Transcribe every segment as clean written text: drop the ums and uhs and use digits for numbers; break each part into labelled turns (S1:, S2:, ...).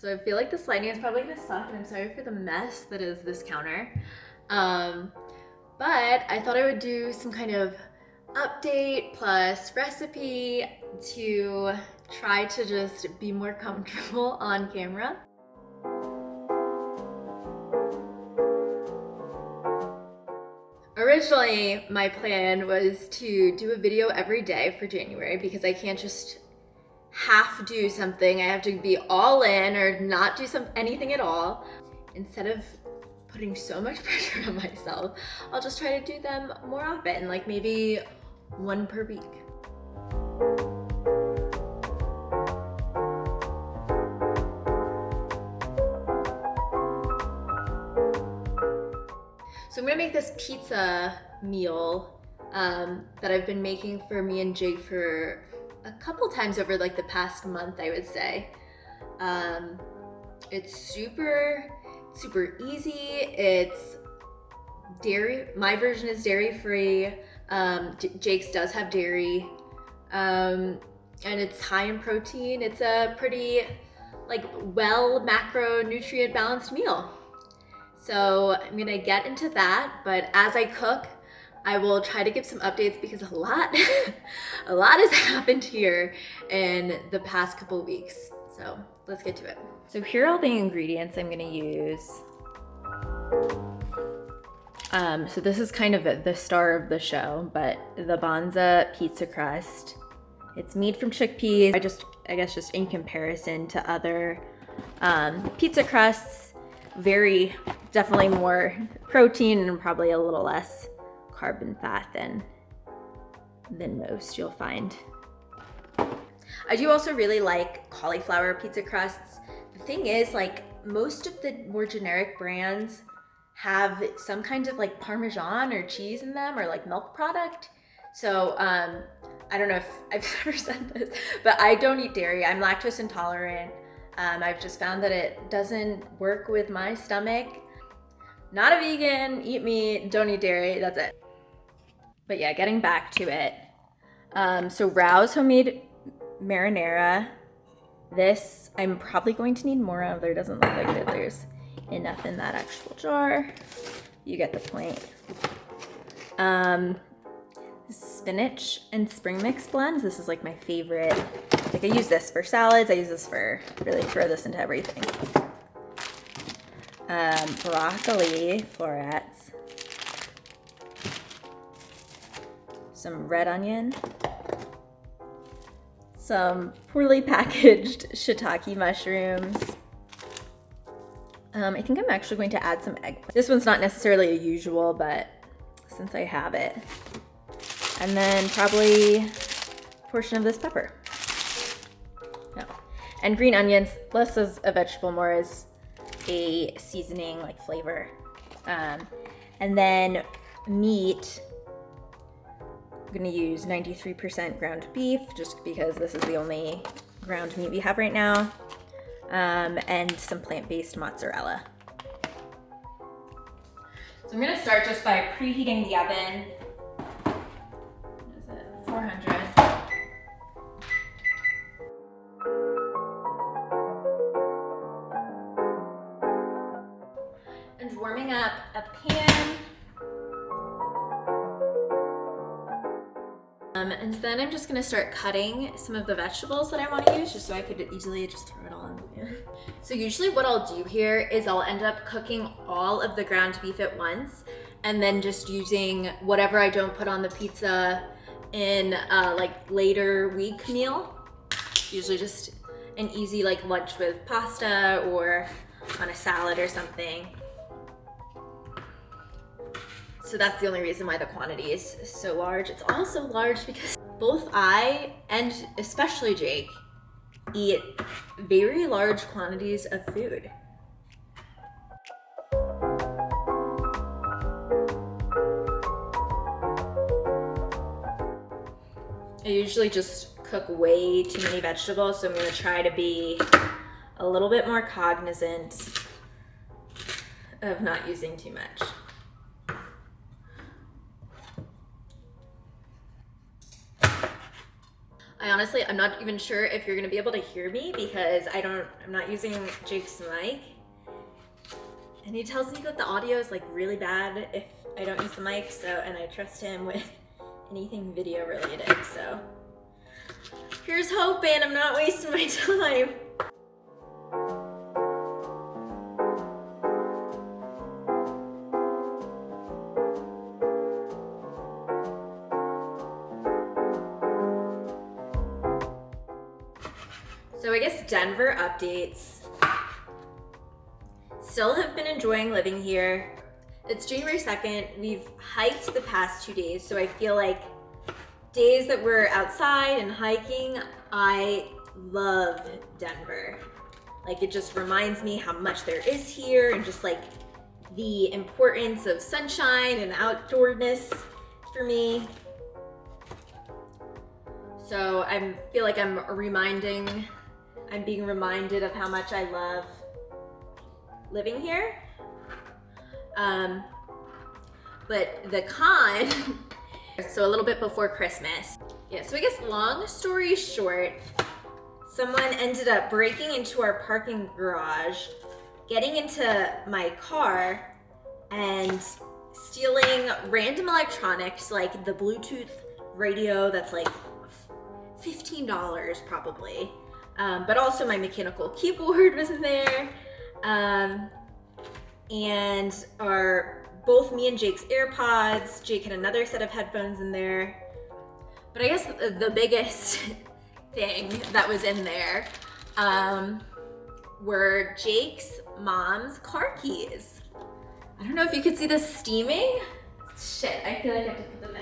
S1: So I feel like this lighting is probably gonna suck, and I'm sorry for the mess that is this counter. But I thought I would do some kind of update plus recipe to try to just be more comfortable on camera. Originally, my plan was to do a video every day for January because I can't just half do something. I have to be all in or not do anything at all. Instead of putting so much pressure on myself, I'll just try to do them more often, like maybe one per week. So I'm gonna make this pizza meal that I've been making for me and Jake for a couple times over like the past month, I would say. It's super easy. It's dairy. My version is dairy free. Jake's does have dairy, and it's high in protein. It's a pretty like well macronutrient balanced meal. So I'm gonna get into that, but as I cook, I will try to give some updates because a lot has happened here in the past couple weeks. So let's get to it. So here are all the ingredients I'm gonna use. So this is kind of the star of the show, but the Banza pizza crust. It's made from chickpeas. I guess just in comparison to other pizza crusts, definitely more protein and probably a little less carb and fat than most you'll find. I do also really like cauliflower pizza crusts. The thing is, like, most of the more generic brands have some kind of like Parmesan or cheese in them or like milk product. So I don't know if I've ever said this, but I don't eat dairy. I'm lactose intolerant. I've just found that it doesn't work with my stomach. Not a vegan, eat meat, don't eat dairy, that's it. But yeah, getting back to it. So Rao's homemade marinara. This I'm probably going to need more of. There doesn't look like that there's enough in that actual jar. You get the point. Spinach and spring mix blend. This is like my favorite. Like I use this for salads. I use this for really throw this into everything. Broccoli florets. Some red onion. Some poorly packaged shiitake mushrooms. I think I'm actually going to add some eggplant. This one's not necessarily a usual, but since I have it. And then probably a portion of this pepper. No. And green onions, less as a vegetable, more as a seasoning, like flavor. And then meat. I'm gonna use 93% ground beef, just because this is the only ground meat we have right now. And some plant-based mozzarella. So I'm gonna start just by preheating the oven. What is it? 400. And warming up a pan. And then I'm just gonna start cutting some of the vegetables that I want to use, just so I could easily just throw it all in the pan. So usually what I'll do here is I'll end up cooking all of the ground beef at once, and then just using whatever I don't put on the pizza in like later week meal. Usually just an easy like lunch with pasta or on a salad or something. So that's the only reason why the quantity is so large. It's also large because both I and especially Jake eat very large quantities of food. I usually just cook way too many vegetables, so I'm gonna try to be a little bit more cognizant of not using too much. I'm not even sure if you're gonna be able to hear me because I'm not using Jake's mic. And he tells me that the audio is like really bad if I don't use the mic, and I trust him with anything video related, so. Here's hoping I'm not wasting my time. So I guess Denver updates. Still have been enjoying living here. It's January 2nd. We've hiked the past 2 days, so I feel like days that we're outside and hiking, I love Denver. Like, it just reminds me how much there is here and just like the importance of sunshine and outdoorness for me. So I feel like I'm being reminded of how much I love living here. But the con, so a little bit before Christmas. Yeah, so I guess long story short, someone ended up breaking into our parking garage, getting into my car, and stealing random electronics like the Bluetooth radio that's like $15 probably. But also my mechanical keyboard was in there. And both me and Jake's AirPods. Jake had another set of headphones in there. But I guess the biggest thing that was in there were Jake's mom's car keys. I don't know if you could see the steaming. Shit, I feel like I have to put them in.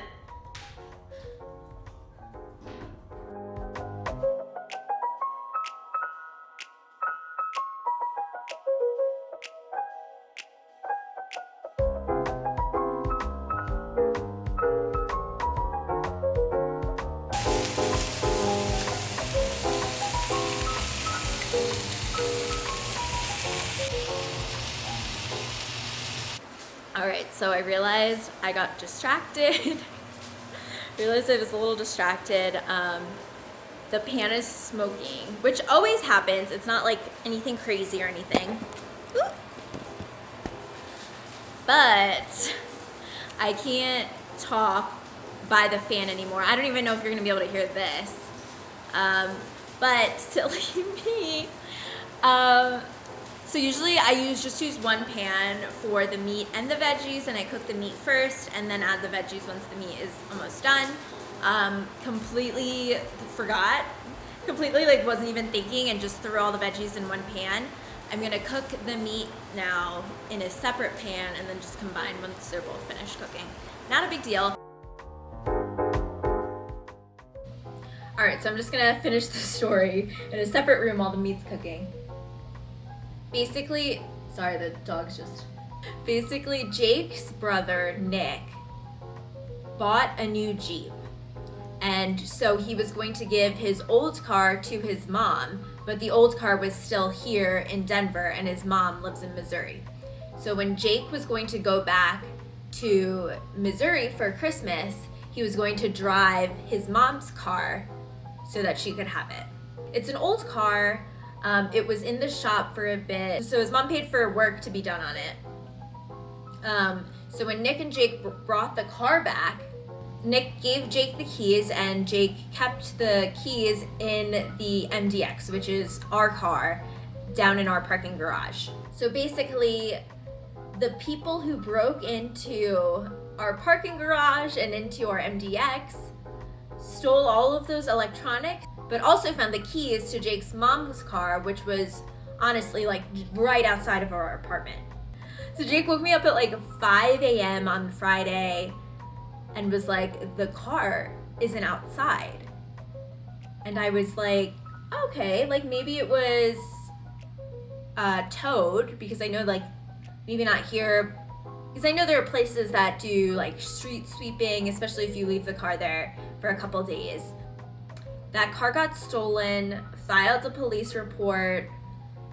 S1: All right, so I realized I got distracted. Realized I was a little distracted. The pan is smoking, which always happens. It's not like anything crazy or anything. Ooh. But I can't talk by the fan anymore. I don't even know if you're gonna be able to hear this. But silly me. So usually I just use one pan for the meat and the veggies, and I cook the meat first and then add the veggies once the meat is almost done. Completely forgot, like wasn't even thinking and just threw all the veggies in one pan. I'm gonna cook the meat now in a separate pan and then just combine once they're both finished cooking. Not a big deal. All right, so I'm just gonna finish the story in a separate room while the meat's cooking. Basically, sorry, the dog's just... Basically, Jake's brother, Nick, bought a new Jeep. And so he was going to give his old car to his mom, but the old car was still here in Denver and his mom lives in Missouri. So when Jake was going to go back to Missouri for Christmas, he was going to drive his mom's car so that she could have it. It's an old car. It was in the shop for a bit, so his mom paid for work to be done on it. So when Nick and Jake brought the car back, Nick gave Jake the keys and Jake kept the keys in the MDX, which is our car, down in our parking garage. So basically, the people who broke into our parking garage and into our MDX stole all of those electronics, but also found the keys to Jake's mom's car, which was honestly like right outside of our apartment. So Jake woke me up at like 5 a.m. on Friday and was like, the car isn't outside. And I was like, okay, like maybe it was towed, because I know like maybe not here, because I know there are places that do like street sweeping, especially if you leave the car there for a couple days. That car got stolen, filed a police report.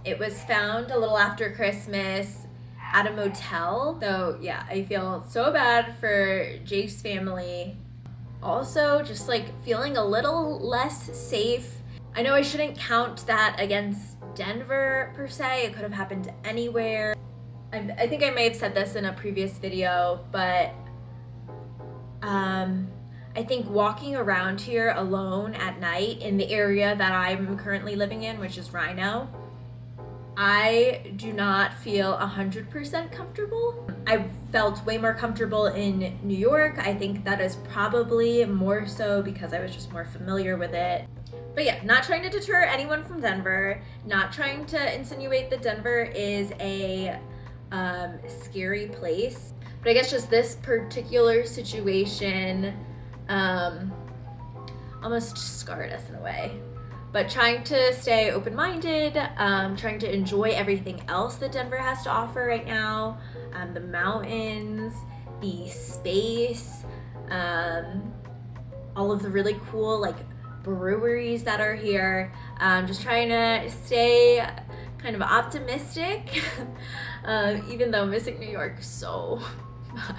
S1: It was found a little after Christmas at a motel. So yeah, I feel so bad for Jake's family. Also, just like feeling a little less safe. I know I shouldn't count that against Denver per se. It could have happened anywhere. I think I may have said this in a previous video, but I think walking around here alone at night in the area that I'm currently living in, which is Rhino, I do not feel 100% comfortable. I felt way more comfortable in New York. I think that is probably more so because I was just more familiar with it. But yeah, not trying to deter anyone from Denver, not trying to insinuate that Denver is a scary place. But I guess just this particular situation almost scarred us in a way. But trying to stay open-minded, trying to enjoy everything else that Denver has to offer right now, the mountains, the space, all of the really cool like breweries that are here. Just trying to stay kind of optimistic, even though missing New York so much.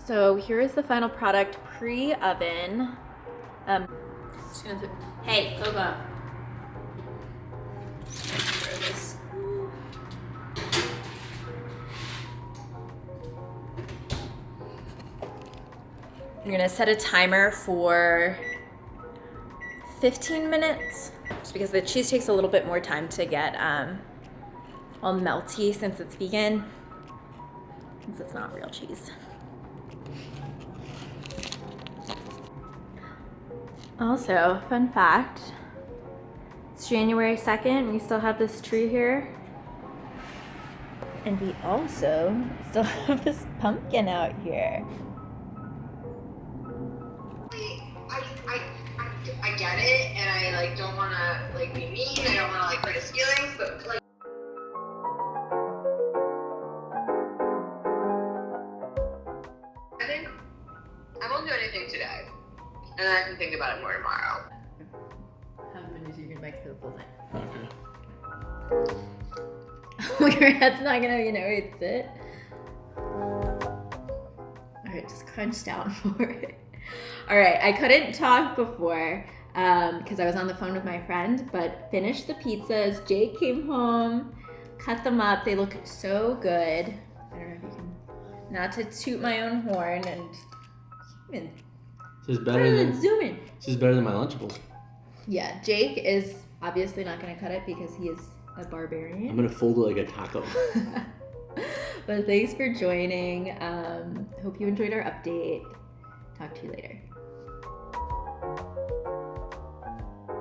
S1: So here is the final product pre-oven. Just gonna hey, Coco. I'm gonna set a timer for 15 minutes, just because the cheese takes a little bit more time to get all melty since it's vegan, since it's not real cheese. Also, fun fact, it's January 2nd, we still have this tree here. And we also still have this pumpkin out here.
S2: I get it, and I like don't want to like be mean. I don't want to like hurt his feelings, but like. I think I won't do anything today, and then I can think about it more tomorrow.
S1: How many do you make for the full time? Okay. Your head's not gonna, it's it. Alright, just crunch down for it. Alright, I couldn't talk before because I was on the phone with my friend, but finished the pizzas. Jake came home, cut them up. They look so good. I don't know if you can, not to toot my own horn and even.
S3: This is better than
S1: zoom in.
S3: This is better than my Lunchables.
S1: Yeah, Jake is obviously not gonna cut it because he is a barbarian.
S3: I'm gonna fold it like a taco.
S1: But thanks for joining. Hope you enjoyed our update. Talk to you later.